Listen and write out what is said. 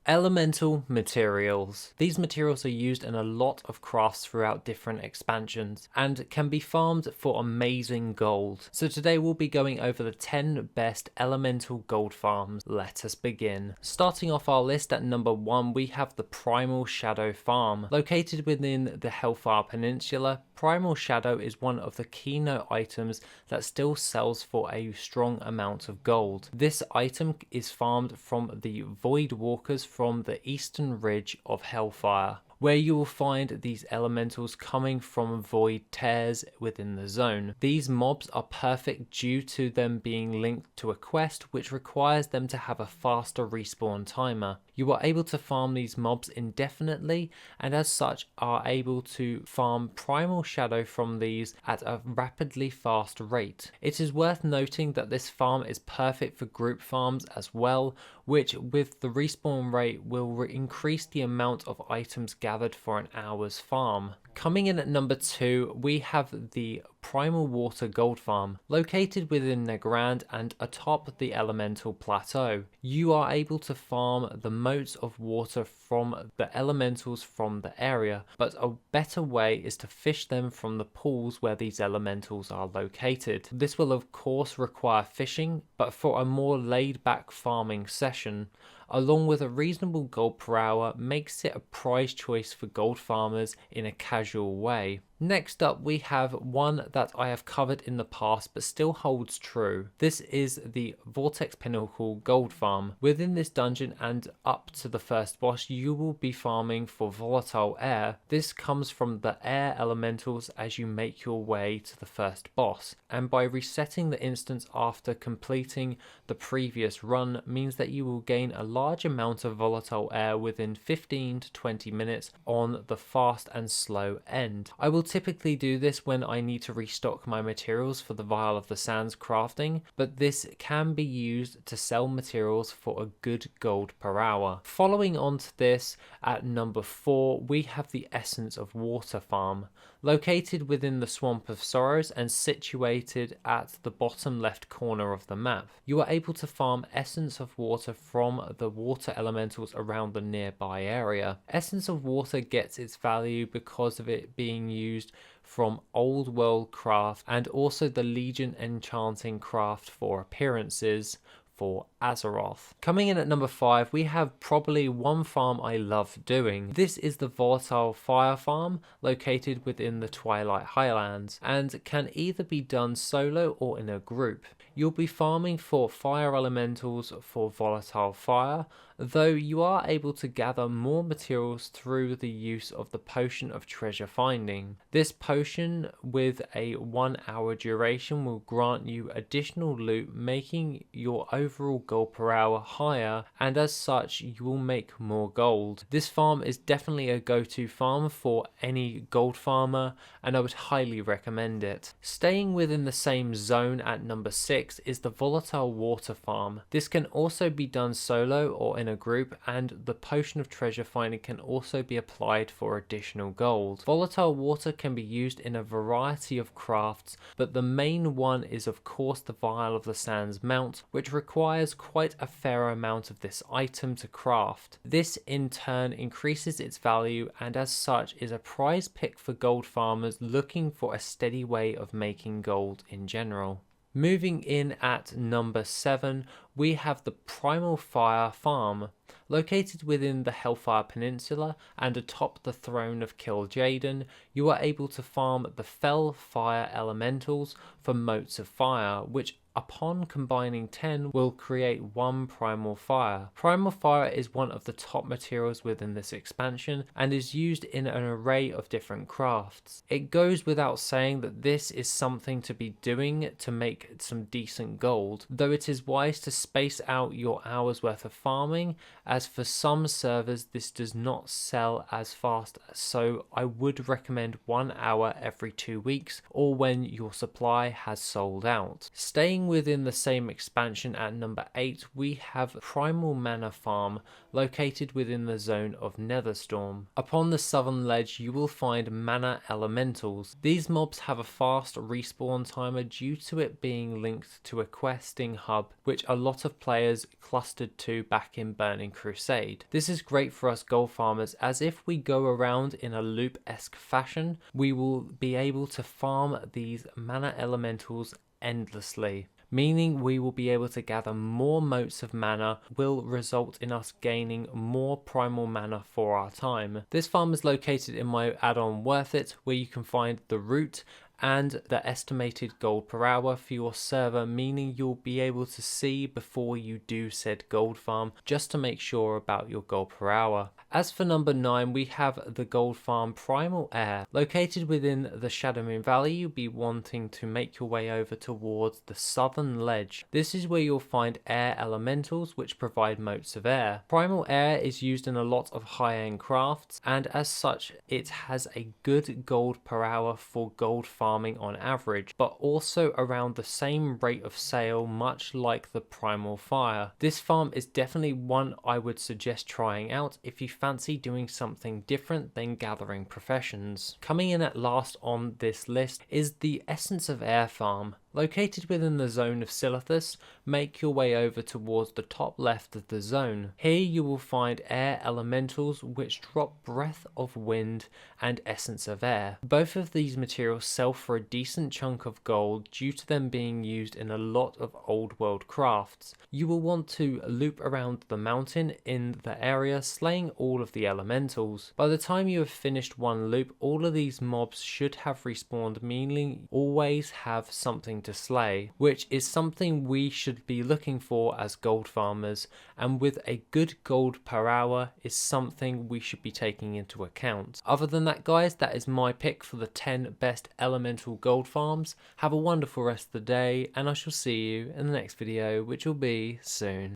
Elemental materials. These materials are used in a lot of crafts throughout different expansions and can be farmed for amazing gold. So today we'll be going over the 10 best elemental gold farms. Let us begin. Starting off our list at number 1, we have the Primal Shadow farm. Located within the Hellfire Peninsula, Primal Shadow is one of the keynote items that still sells for a strong amount of gold. This item is farmed from the Void Walkers from the eastern ridge of Hellfire, where you will find these elementals coming from void tears within the zone. These mobs are perfect due to them being linked to a quest which requires them to have a faster respawn timer. You are able to farm these mobs indefinitely and as such are able to farm Primal Shadow from these at a rapidly fast rate. It is worth noting that this farm is perfect for group farms as well, which with the respawn rate will increase the amount of items gathered for an hour's farm. Coming in at number 2, we have the Primal Water Gold Farm. Located within Nagrand and atop the Elemental Plateau, you are able to farm the motes of water from the elementals from the area, but a better way is to fish them from the pools where these elementals are located. This will of course require fishing, but for a more laid back farming session, along with a reasonable gold per hour, makes it a prize choice for gold farmers in a casual way. Next up we have one that I have covered in the past but still holds true. This is the Vortex Pinnacle Gold Farm. Within this dungeon and up to the first boss you will be farming for volatile air. This comes from the air elementals as you make your way to the first boss, and by resetting the instance after completing the previous run means that you will gain a large amount of volatile air within 15 to 20 minutes on the fast and slow end. I will typically do this when I need to restock my materials for the Vial of the Sands crafting, but this can be used to sell materials for a good gold per hour. Following on to this, at number 4, we have the Essence of Water farm. Located within the Swamp of Sorrows and situated at the bottom left corner of the map, you are able to farm Essence of Water from the water elementals around the nearby area. Essence of Water gets its value because of it being used from old world craft and also the Legion enchanting craft for appearances for Azeroth. Coming in at number 5, we have probably one farm I love doing. This is the Volatile Fire farm located within the Twilight Highlands and can either be done solo or in a group. You'll be farming for fire elementals for volatile fire, though you are able to gather more materials through the use of the Potion of Treasure Finding. This potion with a 1 hour duration will grant you additional loot, making your overall gold per hour higher, and as such you will make more gold. This farm is definitely a go-to farm for any gold farmer and I would highly recommend it. Staying within the same zone at number 6 is the Volatile Water farm. This can also be done solo or in a group, and the Potion of Treasure Finding can also be applied for additional gold. Volatile water can be used in a variety of crafts, but the main one is of course the Vial of the Sands mount, which requires quite a fair amount of this item to craft. This in turn increases its value and as such is a prize pick for gold farmers looking for a steady way of making gold in general. Moving in at number 7, we have the Primal Fire farm. Located within the Hellfire Peninsula and atop the throne of Kil'jaeden, you are able to farm the Fell Fire elementals for motes of fire, which upon combining 10 will create 1 Primal Fire. Primal Fire is one of the top materials within this expansion and is used in an array of different crafts. It goes without saying that this is something to be doing to make some decent gold, though it is wise to space out your hours worth of farming, as for some servers this does not sell as fast, so I would recommend 1 hour every 2 weeks or when your supply has sold out. Staying Staying within the same expansion at number 8, we have Primal Mana Farm, located within the zone of Netherstorm. Upon the southern ledge you will find Mana Elementals. These mobs have a fast respawn timer due to it being linked to a questing hub which a lot of players clustered to back in Burning Crusade. This is great for us gold farmers, as if we go around in a loop-esque fashion, we will be able to farm these Mana Elementals endlessly, meaning we will be able to gather more motes of mana, will result in us gaining more primal mana for our time. This farm is located in my add-on Worth It, where you can find the route and the estimated gold per hour for your server, meaning you'll be able to see before you do said gold farm, just to make sure about your gold per hour. As for number 9, we have the gold farm Primal Air. Located within the Shadowlands Valley, you'll be wanting to make your way over towards the southern ledge. This is where you'll find air elementals which provide motes of air. Primal Air is used in a lot of high-end crafts, and as such it has a good gold per hour for gold farming on average, but also around the same rate of sale, much like the Primal Fire. This farm is definitely one I would suggest trying out if you fancy doing something different than gathering professions. Coming in at last on this list is the Essence of Air farm. Located within the zone of Silithus, make your way over towards the top left of the zone. Here you will find air elementals which drop Breath of Wind and Essence of Air. Both of these materials sell for a decent chunk of gold due to them being used in a lot of old world crafts. You will want to loop around the mountain in the area, slaying all of the elementals. By the time you have finished one loop, all of these mobs should have respawned, meaning you always have something to slay, which is something we should be looking for as gold farmers, and with a good gold per hour is something we should be taking into account. Other than that guys, that is my pick for the 10 best elemental gold farms. Have a wonderful rest of the day, and I shall see you in the next video, which will be soon.